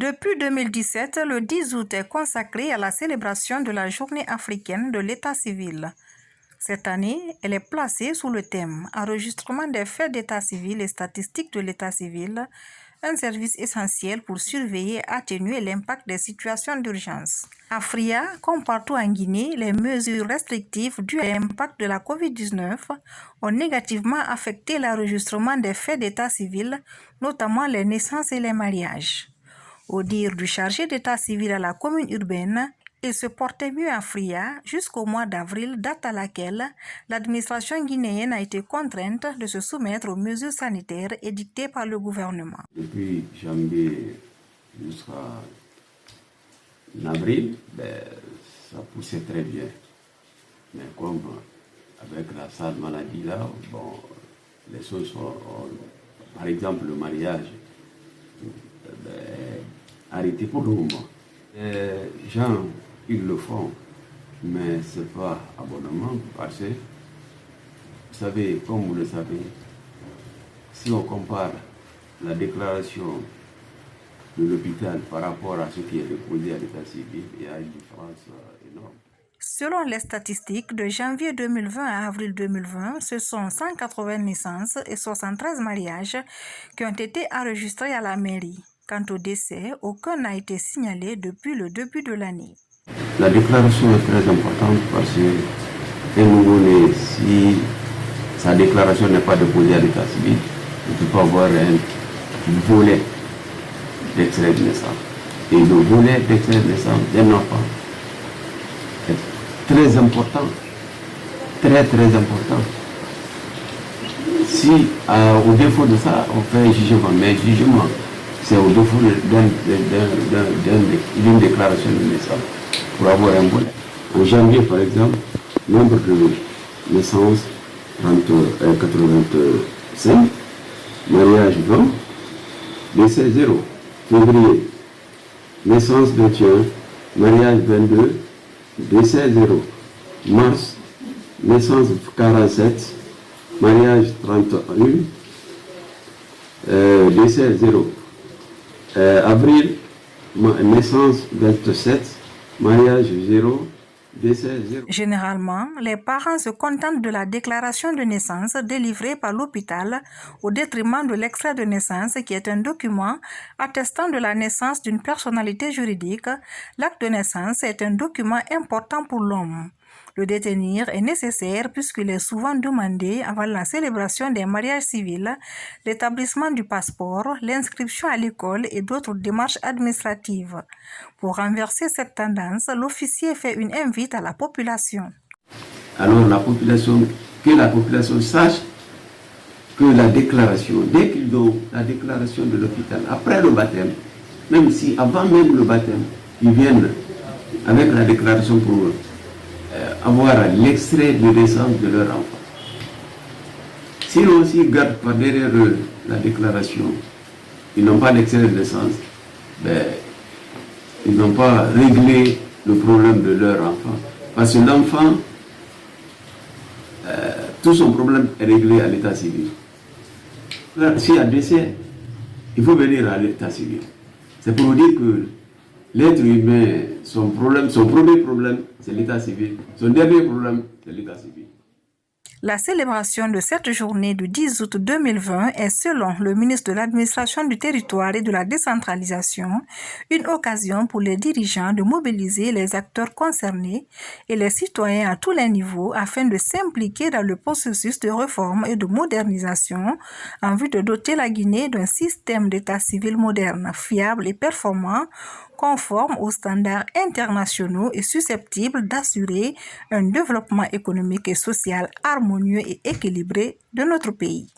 Depuis 2017, le 10 août est consacré à la célébration de la Journée africaine de l'état civil. Cette année, elle est placée sous le thème « Enregistrement des faits d'état civil et statistiques de l'état civil », un service essentiel pour surveiller et atténuer l'impact des situations d'urgence. À Fria, comme partout en Guinée, les mesures restrictives dues à l'impact de la COVID-19 ont négativement affecté l'enregistrement des faits d'état civil, notamment les naissances et les mariages. Au dire du chargé d'état civil à la commune urbaine, il se portait mieux à Fria jusqu'au mois d'avril, date à laquelle l'administration guinéenne a été contrainte de se soumettre aux mesures sanitaires édictées par le gouvernement. Depuis janvier jusqu'à avril, ça poussait très bien. Mais comme avec la sale maladie là, les choses sont, par exemple le mariage, arrêté pour le moment. Les gens, ils le font, mais ce n'est pas abonnement parce que, vous savez, comme vous le savez, si on compare la déclaration de l'hôpital par rapport à ce qui est déposé à l'état civil, il y a une différence énorme. Selon les statistiques de janvier 2020 à avril 2020, ce sont 180 naissances et 73 mariages qui ont été enregistrés à la mairie. Quant au décès, aucun n'a été signalé depuis le début de l'année. La déclaration est très importante parce qu'un nouveau-né, si sa déclaration n'est pas déposée à l'état civil, il ne peut pas avoir un volet d'extrait de naissance. Et le volet d'extrait de naissance d'un enfant est très important, très très important. Si au défaut de ça, on fait un jugement, mais jugement, c'est au défaut d'une déclaration de naissance pour avoir un volet. En janvier, par exemple, nombre de naissances 85, mariage 20, décès 0. Février, naissance 21, mariage 22, décès 0. Mars, naissance 47, mariage 31, décès 0. Avril, naissance 27, mariage 0, décès 0. Généralement, les parents se contentent de la déclaration de naissance délivrée par l'hôpital au détriment de l'extrait de naissance qui est un document attestant de la naissance d'une personnalité juridique. L'acte de naissance est un document important pour l'homme. Le détenir est nécessaire puisqu'il est souvent demandé avant la célébration des mariages civils, l'établissement du passeport, l'inscription à l'école et d'autres démarches administratives. Pour renverser cette tendance, l'officier fait une invite à la population. Alors que la population sache que la déclaration, dès qu'ils ont la déclaration de l'hôpital, après le baptême, même si avant même le baptême, ils viennent avec la déclaration pour avoir l'extrait de naissance de leur enfant. Sinon, aussi gardent par derrière eux la déclaration, ils n'ont pas d'extrait de naissance, ils n'ont pas réglé le problème de leur enfant. Parce que l'enfant, tout son problème est réglé à l'état civil. S'il y a décès, il faut venir à l'état civil. C'est pour dire que l'être humain, son premier problème, c'est l'état civil. Son dernier problème, c'est l'état civil. La célébration de cette journée du 10 août 2020 est, selon le ministre de l'Administration du territoire et de la décentralisation, une occasion pour les dirigeants de mobiliser les acteurs concernés et les citoyens à tous les niveaux afin de s'impliquer dans le processus de réforme et de modernisation en vue de doter la Guinée d'un système d'état civil moderne, fiable et performant, conforme aux standards internationaux et susceptible d'assurer un développement économique et social harmonieux et équilibré de notre pays.